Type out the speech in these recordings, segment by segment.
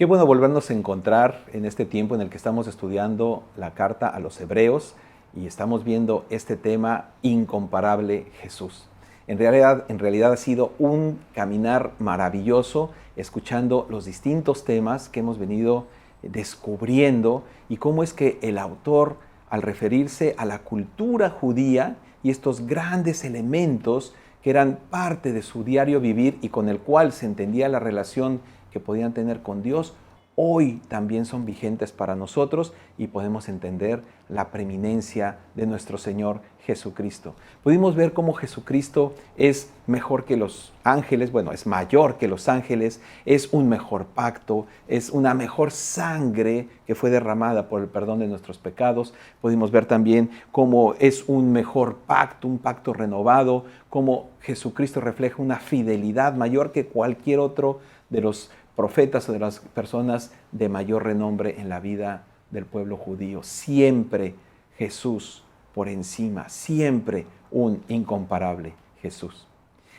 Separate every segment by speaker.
Speaker 1: Qué bueno volvernos a encontrar en este tiempo en el que estamos estudiando la carta a los Hebreos y estamos viendo este tema incomparable, Jesús. En realidad ha sido un caminar maravilloso escuchando los distintos temas que hemos venido descubriendo y cómo es que el autor, al referirse a la cultura judía y estos grandes elementos que eran parte de su diario vivir y con el cual se entendía la relación que podían tener con Dios, hoy también son vigentes para nosotros y podemos entender la preeminencia de nuestro Señor Jesucristo. Pudimos ver cómo Jesucristo es mejor que los ángeles, bueno, es mayor que los ángeles, es un mejor pacto, es una mejor sangre que fue derramada por el perdón de nuestros pecados. Pudimos ver también cómo es un mejor pacto, un pacto renovado, cómo Jesucristo refleja una fidelidad mayor que cualquier otro de los profetas o de las personas de mayor renombre en la vida del pueblo judío. Siempre Jesús por encima, siempre un incomparable Jesús.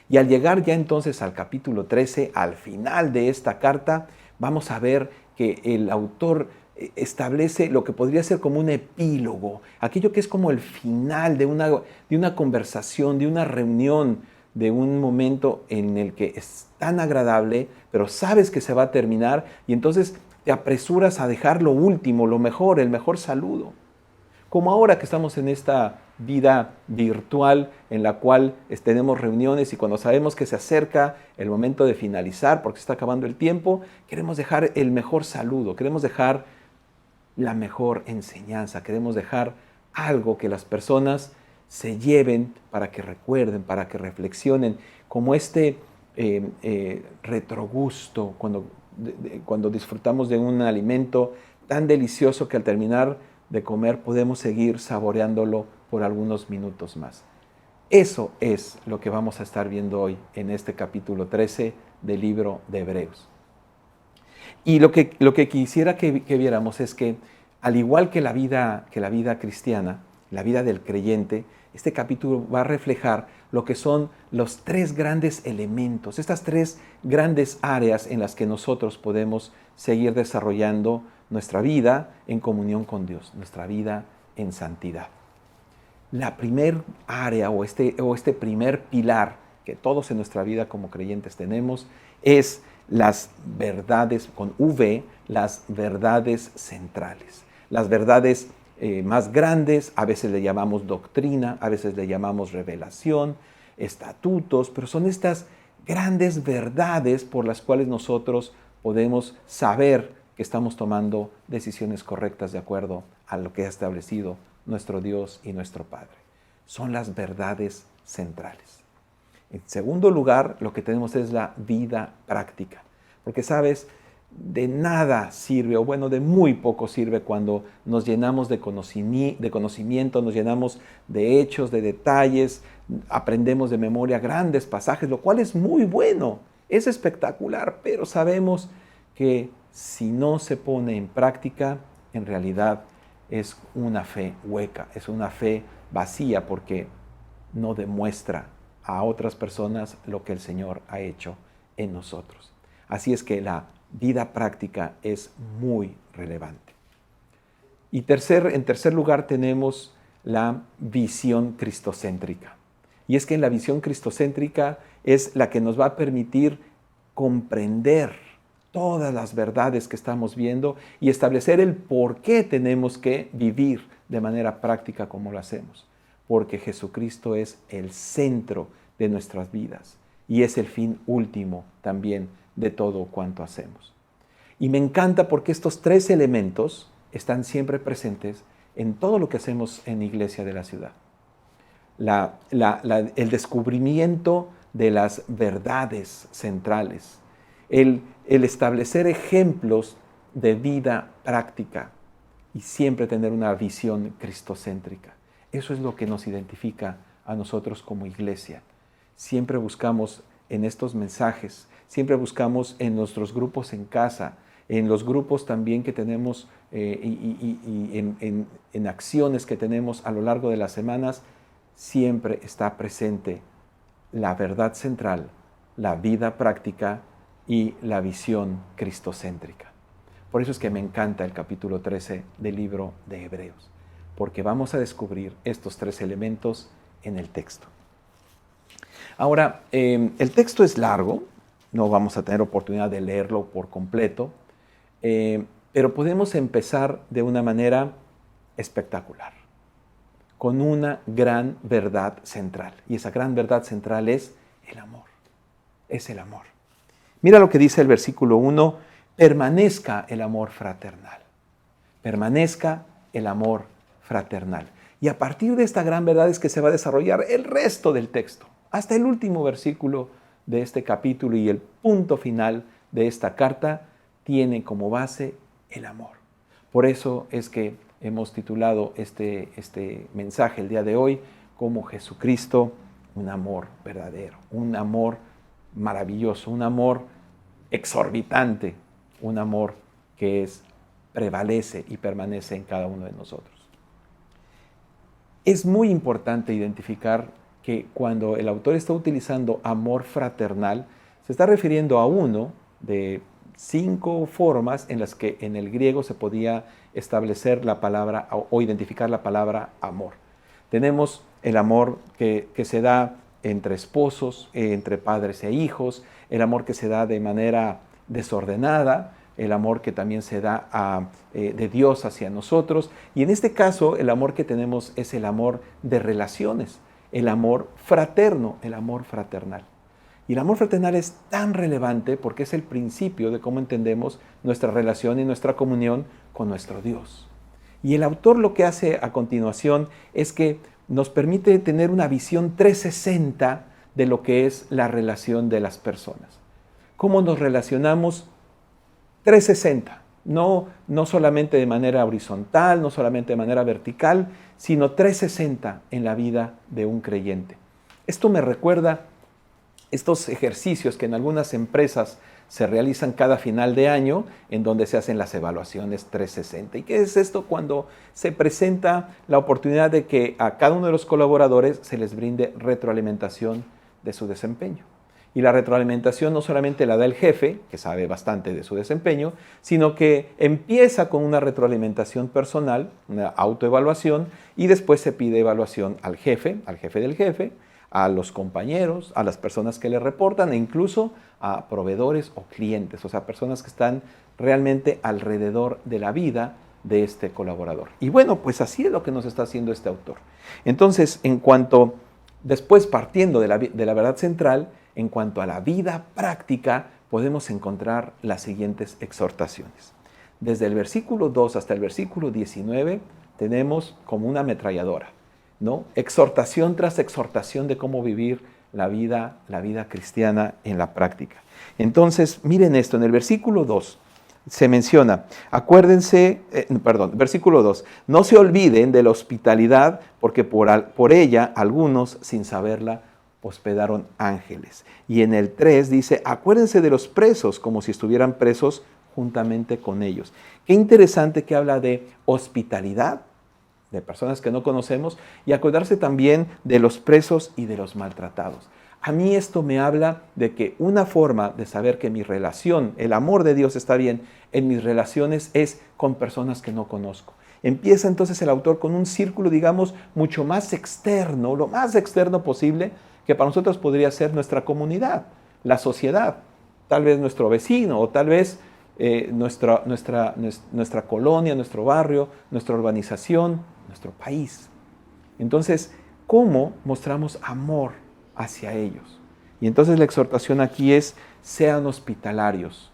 Speaker 1: Y al llegar ya entonces al capítulo 13, al final de esta carta, vamos a ver que el autor establece lo que podría ser como un epílogo, aquello que es como el final de una conversación, de una reunión, de un momento en el que es tan agradable, pero sabes que se va a terminar y entonces te apresuras a dejar lo último, lo mejor, el mejor saludo. Como ahora que estamos en esta vida virtual en la cual tenemos reuniones y cuando sabemos que se acerca el momento de finalizar porque se está acabando el tiempo, queremos dejar el mejor saludo, queremos dejar la mejor enseñanza, queremos dejar algo que las personas se lleven para que recuerden, para que reflexionen, como este retrogusto cuando disfrutamos de un alimento tan delicioso que al terminar de comer podemos seguir saboreándolo por algunos minutos más. Eso es lo que vamos a estar viendo hoy en este capítulo 13 del libro de Hebreos. Y lo que quisiera que viéramos es que, al igual que la vida cristiana, la vida del creyente, este capítulo va a reflejar lo que son los tres grandes elementos, estas tres grandes áreas en las que nosotros podemos seguir desarrollando nuestra vida en comunión con Dios, nuestra vida en santidad. La primer área o este primer pilar que todos en nuestra vida como creyentes tenemos es las verdades, con V, las verdades centrales. Las verdades más grandes, a veces le llamamos doctrina, a veces le llamamos revelación, estatutos, pero son estas grandes verdades por las cuales nosotros podemos saber que estamos tomando decisiones correctas de acuerdo a lo que ha establecido nuestro Dios y nuestro Padre. Son las verdades centrales. En segundo lugar, lo que tenemos es la vida práctica. Porque, ¿sabes? De nada sirve, o bueno, de muy poco sirve cuando nos llenamos de conocimiento, nos llenamos de hechos, de detalles, aprendemos de memoria grandes pasajes, lo cual es muy bueno, es espectacular, pero sabemos que si no se pone en práctica, en realidad es una fe hueca, es una fe vacía porque no demuestra a otras personas lo que el Señor ha hecho en nosotros. Así es que la vida práctica es muy relevante. Y en tercer lugar tenemos la visión cristocéntrica. Y es que la visión cristocéntrica es la que nos va a permitir comprender todas las verdades que estamos viendo y establecer el por qué tenemos que vivir de manera práctica como lo hacemos. Porque Jesucristo es el centro de nuestras vidas y es el fin último también de todo cuanto hacemos. Y me encanta porque estos tres elementos están siempre presentes en todo lo que hacemos en Iglesia de la Ciudad. El descubrimiento de las verdades centrales, el establecer ejemplos de vida práctica y siempre tener una visión cristocéntrica. Eso es lo que nos identifica a nosotros como iglesia. Siempre buscamos en estos mensajes, siempre buscamos en nuestros grupos en casa, en los grupos también que tenemos en acciones que tenemos a lo largo de las semanas, siempre está presente la verdad central, la vida práctica y la visión cristocéntrica. Por eso es que me encanta el capítulo 13 del libro de Hebreos, porque vamos a descubrir estos 3 elementos en el texto. Ahora, el texto es largo, no vamos a tener oportunidad de leerlo por completo, pero podemos empezar de una manera espectacular, con una gran verdad central. Y esa gran verdad central es el amor. Es el amor. Mira lo que dice el versículo 1, permanezca el amor fraternal. Permanezca el amor fraternal. Y a partir de esta gran verdad es que se va a desarrollar el resto del texto, hasta el último versículo de este capítulo y el punto final de esta carta tiene como base el amor. Por eso es que hemos titulado este mensaje el día de hoy como Jesucristo, un amor verdadero, un amor maravilloso, un amor exorbitante, un amor que prevalece y permanece en cada uno de nosotros. Es muy importante identificar que cuando el autor está utilizando amor fraternal, se está refiriendo a uno de 5 formas en las que en el griego se podía establecer la palabra o identificar la palabra amor. Tenemos el amor que se da entre esposos, entre padres e hijos, el amor que se da de manera desordenada, el amor que también se da de Dios hacia nosotros. Y en este caso, el amor que tenemos es el amor de relaciones, el amor fraterno, el amor fraternal. Y el amor fraternal es tan relevante porque es el principio de cómo entendemos nuestra relación y nuestra comunión con nuestro Dios. Y el autor lo que hace a continuación es que nos permite tener una visión 360 de lo que es la relación de las personas. Cómo nos relacionamos 360, no solamente de manera horizontal, no solamente de manera vertical, sino 360 en la vida de un creyente. Esto me recuerda estos ejercicios que en algunas empresas se realizan cada final de año, en donde se hacen las evaluaciones 360. ¿Y qué es esto? Cuando se presenta la oportunidad de que a cada uno de los colaboradores se les brinde retroalimentación de su desempeño. Y la retroalimentación no solamente la da el jefe, que sabe bastante de su desempeño, sino que empieza con una retroalimentación personal, una autoevaluación, y después se pide evaluación al jefe del jefe, a los compañeros, a las personas que le reportan e incluso a proveedores o clientes, o sea, personas que están realmente alrededor de la vida de este colaborador. Y bueno, pues así es lo que nos está haciendo este autor. Entonces, después partiendo de la verdad central, en cuanto a la vida práctica, podemos encontrar las siguientes exhortaciones. Desde el versículo 2 hasta el versículo 19 tenemos como una ametralladora, ¿no? Exhortación tras exhortación de cómo vivir la vida cristiana en la práctica. Entonces, miren esto, en el versículo 2 se menciona, versículo 2, no se olviden de la hospitalidad, porque por ella algunos, sin saberla, hospedaron ángeles. Y en el 3 dice, acuérdense de los presos como si estuvieran presos juntamente con ellos. Qué interesante que habla de hospitalidad, de personas que no conocemos, y acordarse también de los presos y de los maltratados. A mí esto me habla de que una forma de saber que mi relación, el amor de Dios está bien en mis relaciones es con personas que no conozco. Empieza entonces el autor con un círculo, digamos, mucho más externo, lo más externo posible, que para nosotros podría ser nuestra comunidad, la sociedad, tal vez nuestro vecino o tal vez nuestra colonia, nuestro barrio, nuestra urbanización, nuestro país. Entonces, ¿cómo mostramos amor hacia ellos? Y entonces la exhortación aquí es, sean hospitalarios,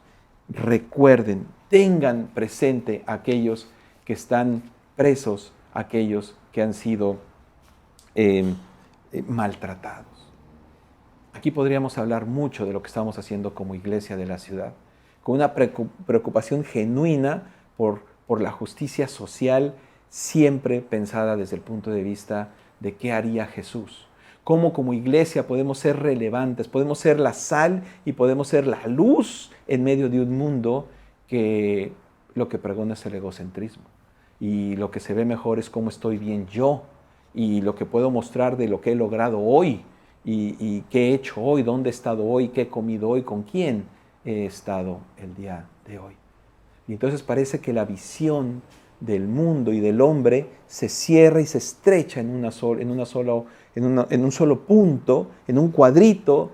Speaker 1: recuerden, tengan presente a aquellos que están presos, aquellos que han sido maltratados. Aquí podríamos hablar mucho de lo que estamos haciendo como iglesia de la ciudad, con una preocupación genuina por la justicia social, siempre pensada desde el punto de vista de qué haría Jesús. Cómo como iglesia podemos ser relevantes, podemos ser la sal y podemos ser la luz en medio de un mundo que lo que pregona es el egocentrismo. Y lo que se ve mejor es cómo estoy bien yo y lo que puedo mostrar de lo que he logrado hoy y qué he hecho hoy, dónde he estado hoy, qué he comido hoy, con quién he estado el día de hoy. Y entonces parece que la visión del mundo y del hombre se cierra y se estrecha en un solo punto, en un cuadrito,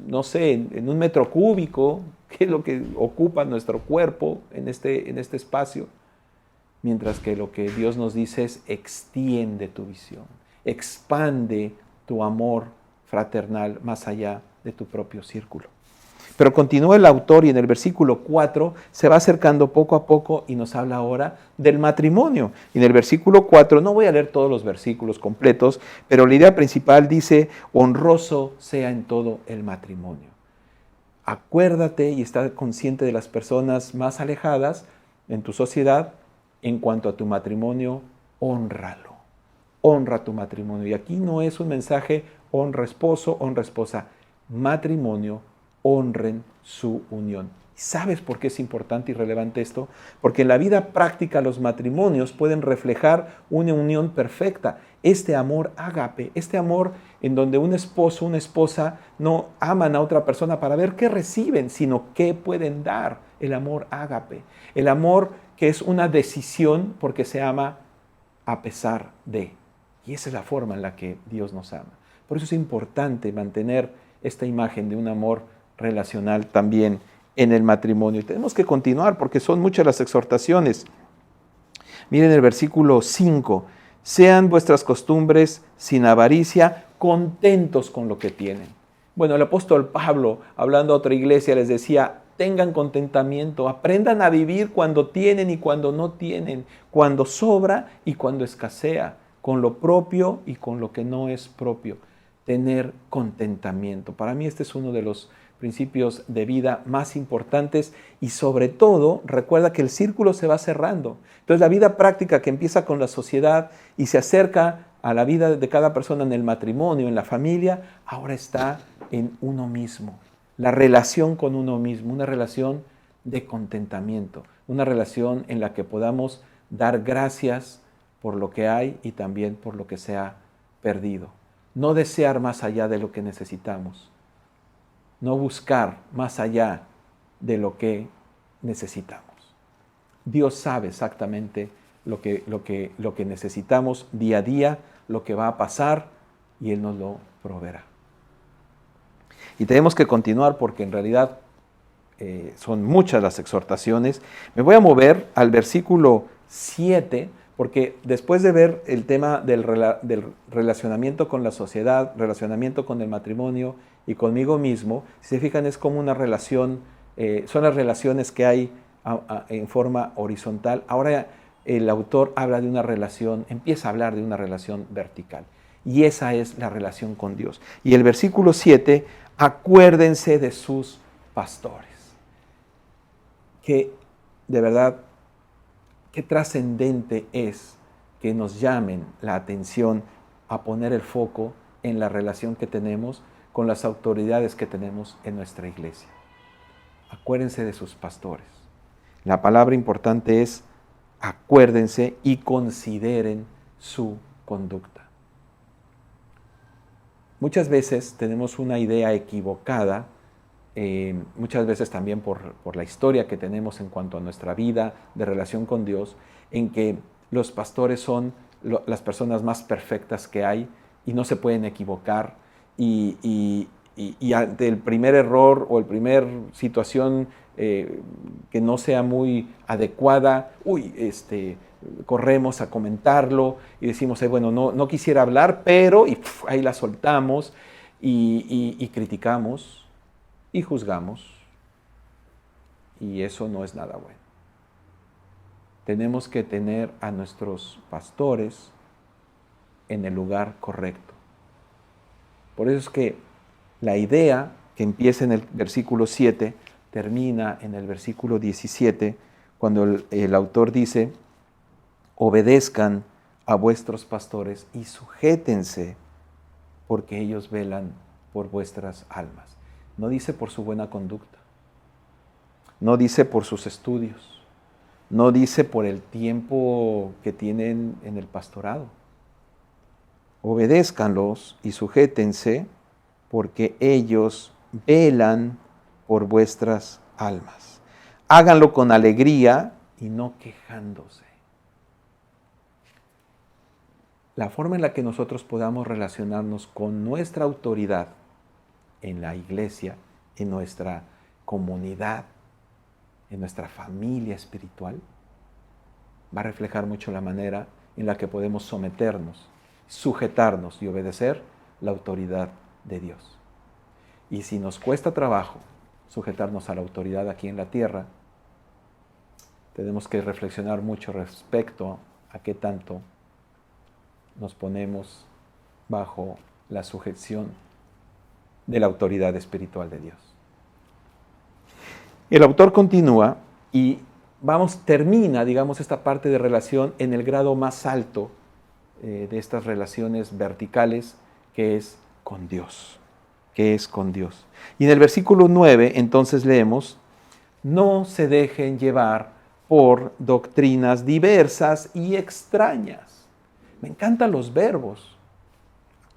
Speaker 1: no sé, en un metro cúbico, que es lo que ocupa nuestro cuerpo en este espacio. Mientras que lo que Dios nos dice es: extiende tu visión, expande tu amor fraternal más allá de tu propio círculo. Pero continúa el autor y en el versículo 4 se va acercando poco a poco y nos habla ahora del matrimonio. Y en el versículo 4, no voy a leer todos los versículos completos, pero la idea principal dice: honroso sea en todo el matrimonio. Acuérdate y está consciente de las personas más alejadas en tu sociedad. En cuanto a tu matrimonio, hónralo. Honra tu matrimonio. Y aquí no es un mensaje honra esposo, honra esposa. Matrimonio, honren su unión. ¿Sabes por qué es importante y relevante esto? Porque en la vida práctica los matrimonios pueden reflejar una unión perfecta. Este amor ágape, este amor en donde un esposo, una esposa no aman a otra persona para ver qué reciben, sino qué pueden dar. El amor ágape. El amor que es una decisión porque se ama a pesar de. Y esa es la forma en la que Dios nos ama. Por eso es importante mantener esta imagen de un amor relacional también en el matrimonio. Y tenemos que continuar porque son muchas las exhortaciones. Miren el versículo 5. Sean vuestras costumbres sin avaricia, contentos con lo que tienen. Bueno, el apóstol Pablo, hablando a otra iglesia, les decía: tengan contentamiento, aprendan a vivir cuando tienen y cuando no tienen, cuando sobra y cuando escasea, con lo propio y con lo que no es propio. Tener contentamiento. Para mí este es uno de los principios de vida más importantes y sobre todo recuerda que el círculo se va cerrando. Entonces la vida práctica que empieza con la sociedad y se acerca a la vida de cada persona en el matrimonio, en la familia, ahora está en uno mismo. La relación con uno mismo, una relación de contentamiento, una relación en la que podamos dar gracias por lo que hay y también por lo que se ha perdido. No desear más allá de lo que necesitamos. No buscar más allá de lo que necesitamos. Dios sabe exactamente lo que necesitamos día a día, lo que va a pasar, y Él nos lo proveerá. Y tenemos que continuar porque en realidad son muchas las exhortaciones. Me voy a mover al versículo 7, porque después de ver el tema del relacionamiento con la sociedad, relacionamiento con el matrimonio y conmigo mismo, si se fijan es como una relación, son las relaciones que hay en forma horizontal. Ahora el autor habla de una relación, empieza a hablar de una relación vertical. Y esa es la relación con Dios. Y el versículo 7, acuérdense de sus pastores. Que de verdad, qué trascendente es que nos llamen la atención a poner el foco en la relación que tenemos con las autoridades que tenemos en nuestra iglesia. Acuérdense de sus pastores. La palabra importante es acuérdense y consideren su conducta. Muchas veces tenemos una idea equivocada, muchas veces también por la historia que tenemos en cuanto a nuestra vida de relación con Dios, en que los pastores son las personas más perfectas que hay y no se pueden equivocar y ante el primer error o el primer situación que no sea muy adecuada, corremos a comentarlo y decimos, bueno, no quisiera hablar, pero y ahí la soltamos y criticamos y juzgamos, y eso no es nada bueno. Tenemos que tener a nuestros pastores en el lugar correcto. Por eso es que la idea que empieza en el versículo 7 termina en el versículo 17, cuando el autor dice: obedezcan a vuestros pastores y sujétense, porque ellos velan por vuestras almas. No dice por su buena conducta, no dice por sus estudios, no dice por el tiempo que tienen en el pastorado. Obedézcanlos y sujétense, porque ellos velan por vuestras almas. Háganlo con alegría y no quejándose. La forma en la que nosotros podamos relacionarnos con nuestra autoridad en la iglesia, en nuestra comunidad, en nuestra familia espiritual, va a reflejar mucho la manera en la que podemos someternos, sujetarnos y obedecer la autoridad de Dios. Y si nos cuesta trabajo sujetarnos a la autoridad aquí en la tierra, tenemos que reflexionar mucho respecto a qué tanto nos ponemos bajo la sujeción de la autoridad espiritual de Dios. El autor continúa y termina, digamos, esta parte de relación en el grado más alto de estas relaciones verticales, que es con Dios. Que es con Dios. Y en el versículo 9, entonces leemos: no se dejen llevar por doctrinas diversas y extrañas. Me encantan los verbos.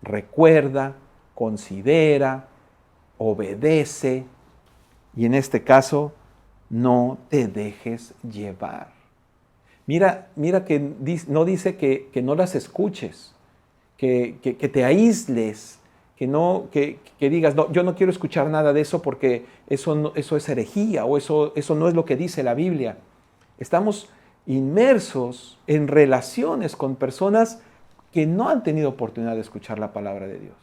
Speaker 1: Recuerda, considera, obedece. Y en este caso, no te dejes llevar. Mira que no dice que no las escuches, que te aísles, que digas, no, yo no quiero escuchar nada de eso porque eso es herejía o eso no es lo que dice la Biblia. Estamos inmersos en relaciones con personas que no han tenido oportunidad de escuchar la palabra de Dios.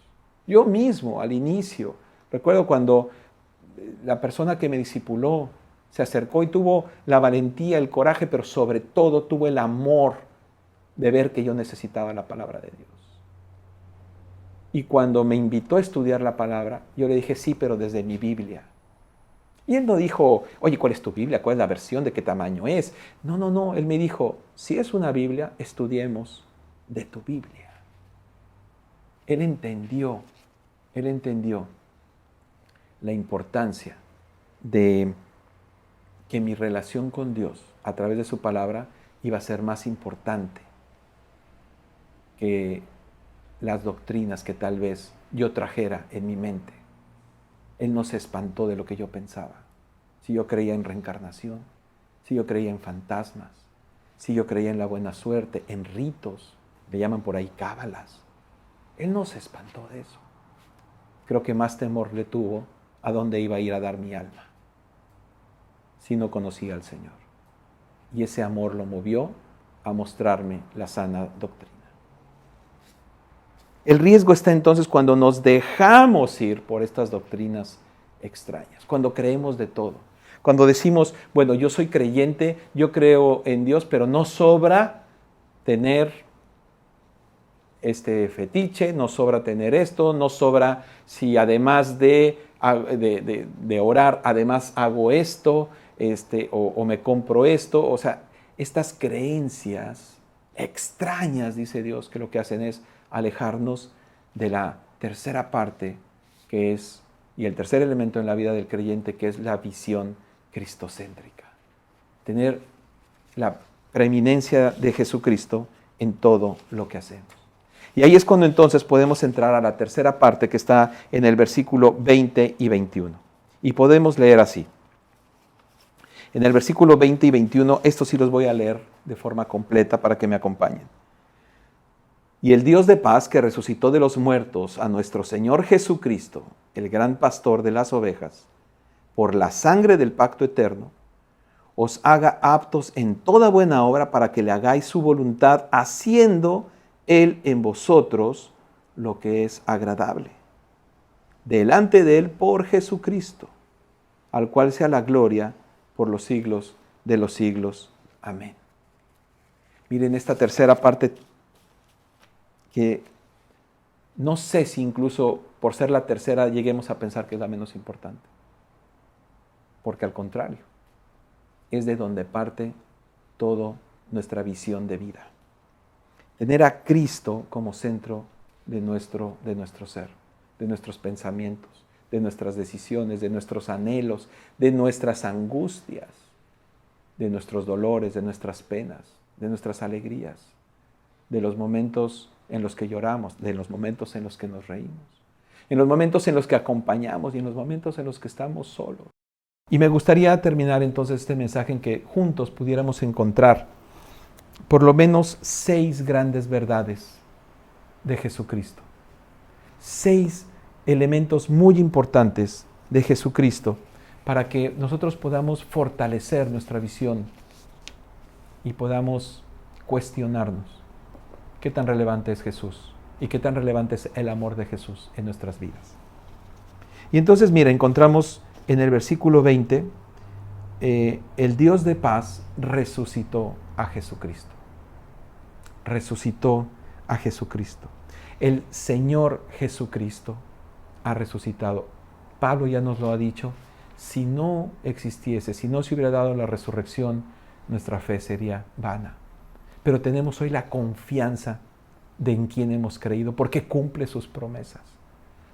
Speaker 1: Yo mismo, al inicio, recuerdo cuando la persona que me discipuló se acercó y tuvo la valentía, el coraje, pero sobre todo tuvo el amor de ver que yo necesitaba la palabra de Dios. Y cuando me invitó a estudiar la palabra, yo le dije, sí, pero desde mi Biblia. Y él no dijo, oye, ¿cuál es tu Biblia? ¿Cuál es la versión? ¿De qué tamaño es? No. Él me dijo, si es una Biblia, estudiemos de tu Biblia. Él entendió la importancia de que mi relación con Dios a través de su palabra iba a ser más importante que las doctrinas que tal vez yo trajera en mi mente. Él no se espantó de lo que yo pensaba. Si yo creía en reencarnación, si yo creía en fantasmas, si yo creía en la buena suerte, en ritos, le llaman por ahí cábalas. Él no se espantó de eso. Creo que más temor le tuvo a dónde iba a ir a dar mi alma si no conocía al Señor. Y ese amor lo movió a mostrarme la sana doctrina. El riesgo está entonces cuando nos dejamos ir por estas doctrinas extrañas, cuando creemos de todo, cuando decimos, bueno, yo soy creyente, yo creo en Dios, pero no sobra tener este fetiche, no sobra tener esto, no sobra si además de orar, además hago esto, o me compro esto. O sea, estas creencias extrañas, dice Dios, que lo que hacen es alejarnos de la tercera parte que es, y el tercer elemento en la vida del creyente, que es la visión cristocéntrica. Tener la preeminencia de Jesucristo en todo lo que hacemos. Y ahí es cuando entonces podemos entrar a la tercera parte que está en el versículo 20 y 21. Y podemos leer así. En el versículo 20 y 21, estos sí los voy a leer de forma completa para que me acompañen. Y el Dios de paz que resucitó de los muertos a nuestro Señor Jesucristo, el gran pastor de las ovejas, por la sangre del pacto eterno, os haga aptos en toda buena obra para que le hagáis su voluntad, haciendo Él en vosotros lo que es agradable. Delante de Él por Jesucristo, al cual sea la gloria por los siglos de los siglos. Amén. Miren esta tercera parte que no sé si incluso por ser la tercera lleguemos a pensar que es la menos importante. Porque al contrario, es de donde parte toda nuestra visión de vida. Tener a Cristo como centro de nuestro ser, de nuestros pensamientos, de nuestras decisiones, de nuestros anhelos, de nuestras angustias, de nuestros dolores, de nuestras penas, de nuestras alegrías, de los momentos en los que lloramos, de los momentos en los que nos reímos, en los momentos en los que acompañamos y en los momentos en los que estamos solos. Y me gustaría terminar entonces este mensaje en que juntos pudiéramos encontrar por lo menos 6 grandes verdades de Jesucristo. 6 elementos muy importantes de Jesucristo para que nosotros podamos fortalecer nuestra visión y podamos cuestionarnos qué tan relevante es Jesús y qué tan relevante es el amor de Jesús en nuestras vidas. Y entonces, mira, encontramos en el versículo 20, el Dios de paz resucitó a Jesucristo. Resucitó a Jesucristo. El Señor Jesucristo ha resucitado. Pablo ya nos lo ha dicho. Si no existiese, si no se hubiera dado la resurrección, nuestra fe sería vana. Pero tenemos hoy la confianza de en quien hemos creído, porque cumple sus promesas.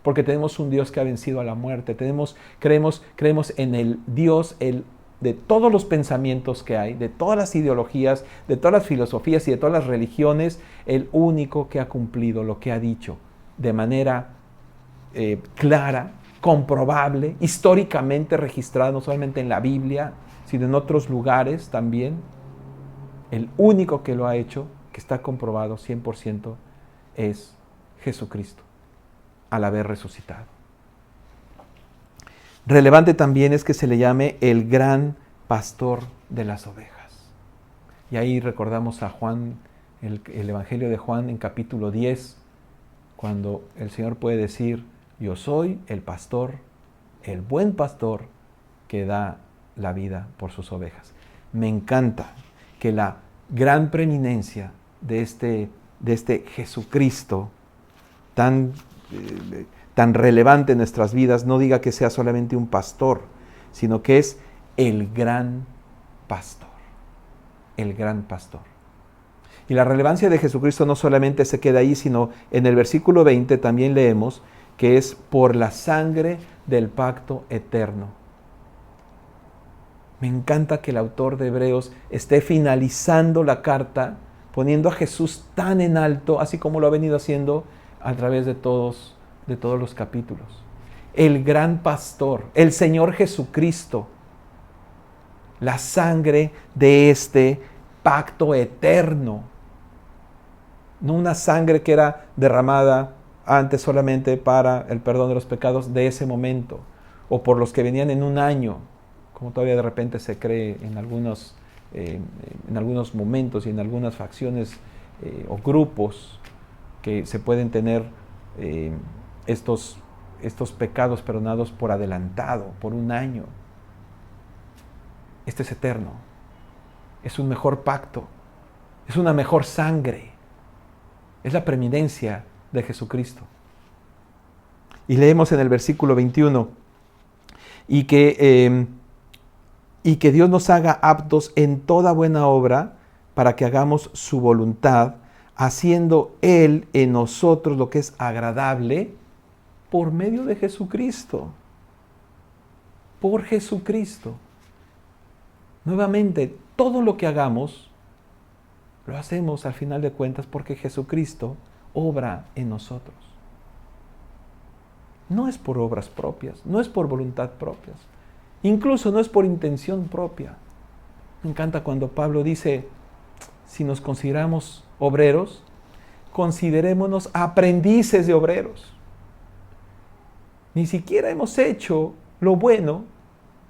Speaker 1: Porque tenemos un Dios que ha vencido a la muerte. Creemos en el Dios, de todos los pensamientos que hay, de todas las ideologías, de todas las filosofías y de todas las religiones, el único que ha cumplido lo que ha dicho de manera clara, comprobable, históricamente registrada, no solamente en la Biblia, sino en otros lugares también. El único que lo ha hecho, que está comprobado 100%, es Jesucristo, al haber resucitado. Relevante también es que se le llame el gran pastor de las ovejas. Y ahí recordamos a Juan, el Evangelio de Juan en capítulo 10, cuando el Señor puede decir: yo soy el pastor, el buen pastor que da la vida por sus ovejas. Me encanta que la gran preeminencia de este Jesucristo tan relevante en nuestras vidas no diga que sea solamente un pastor, sino que es el gran pastor. El gran pastor. Y la relevancia de Jesucristo no solamente se queda ahí, sino en el versículo 20 también leemos que es por la sangre del pacto eterno. Me encanta que el autor de Hebreos esté finalizando la carta poniendo a Jesús tan en alto, así como lo ha venido haciendo a través de todos los capítulos. El gran pastor, el Señor Jesucristo, la sangre de este pacto eterno. No una sangre que era derramada antes solamente para el perdón de los pecados de ese momento, o por los que venían en un año, como todavía de repente se cree en algunos momentos y en algunas facciones o grupos que se pueden tener estos pecados perdonados por adelantado, por un año. Este es eterno, es un mejor pacto, es una mejor sangre, es la preeminencia de Jesucristo. Y leemos en el versículo 21, y que Dios nos haga aptos en toda buena obra para que hagamos su voluntad, haciendo Él en nosotros lo que es agradable por medio de Jesucristo. Por Jesucristo. Nuevamente, todo lo que hagamos, lo hacemos al final de cuentas porque Jesucristo obra en nosotros. No es por obras propias, no es por voluntad propia, incluso no es por intención propia. Me encanta cuando Pablo dice, si nos consideramos obreros, considerémonos aprendices de obreros. Ni siquiera hemos hecho lo bueno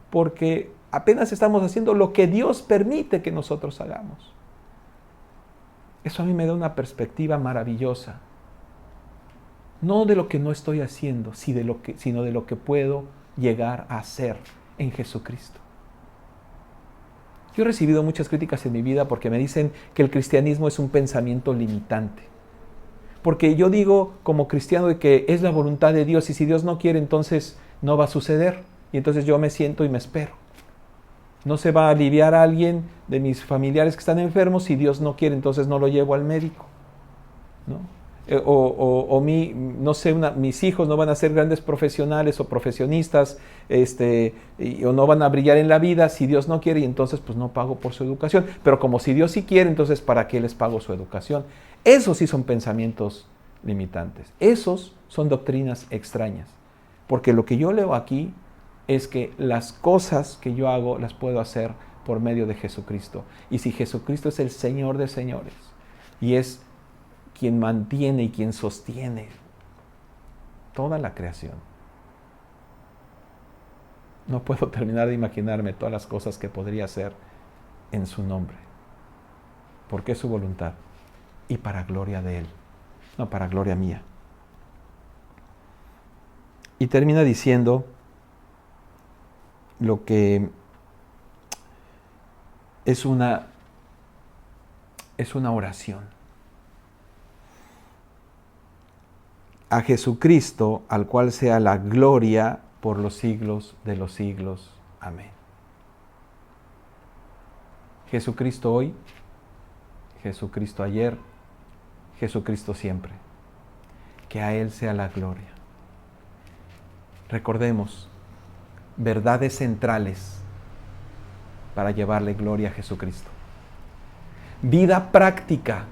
Speaker 1: porque apenas estamos haciendo lo que Dios permite que nosotros hagamos. Eso a mí me da una perspectiva maravillosa. No de lo que no estoy haciendo, sino de lo que puedo llegar a hacer en Jesucristo. Yo he recibido muchas críticas en mi vida porque me dicen que el cristianismo es un pensamiento limitante. Porque yo digo como cristiano de que es la voluntad de Dios y si Dios no quiere, entonces no va a suceder. Y entonces yo me siento y me espero. No se va a aliviar a alguien de mis familiares que están enfermos si Dios no quiere, entonces no lo llevo al médico, ¿no? Mis hijos no van a ser grandes profesionales o profesionistas, o no van a brillar en la vida si Dios no quiere, y entonces pues no pago por su educación. Pero como si Dios sí quiere, entonces ¿para qué les pago su educación? Esos sí son pensamientos limitantes. Esos son doctrinas extrañas. Porque lo que yo leo aquí es que las cosas que yo hago las puedo hacer por medio de Jesucristo. Y si Jesucristo es el Señor de señores y es quien mantiene y quien sostiene toda la creación, no puedo terminar de imaginarme todas las cosas que podría hacer en su nombre, porque es su voluntad y para gloria de Él, no para gloria mía. Y termina diciendo lo que es una oración. A Jesucristo, al cual sea la gloria por los siglos de los siglos. Amén. Jesucristo hoy, Jesucristo ayer, Jesucristo siempre. Que a Él sea la gloria. Recordemos verdades centrales para llevarle gloria a Jesucristo. Vida práctica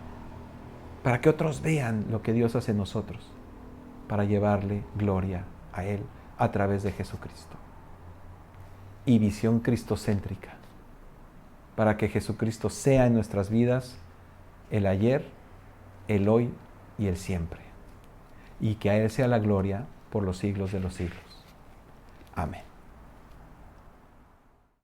Speaker 1: para que otros vean lo que Dios hace en nosotros, para llevarle gloria a Él a través de Jesucristo. Y visión cristocéntrica, para que Jesucristo sea en nuestras vidas el ayer, el hoy y el siempre. Y que a Él sea la gloria por los siglos de los siglos. Amén.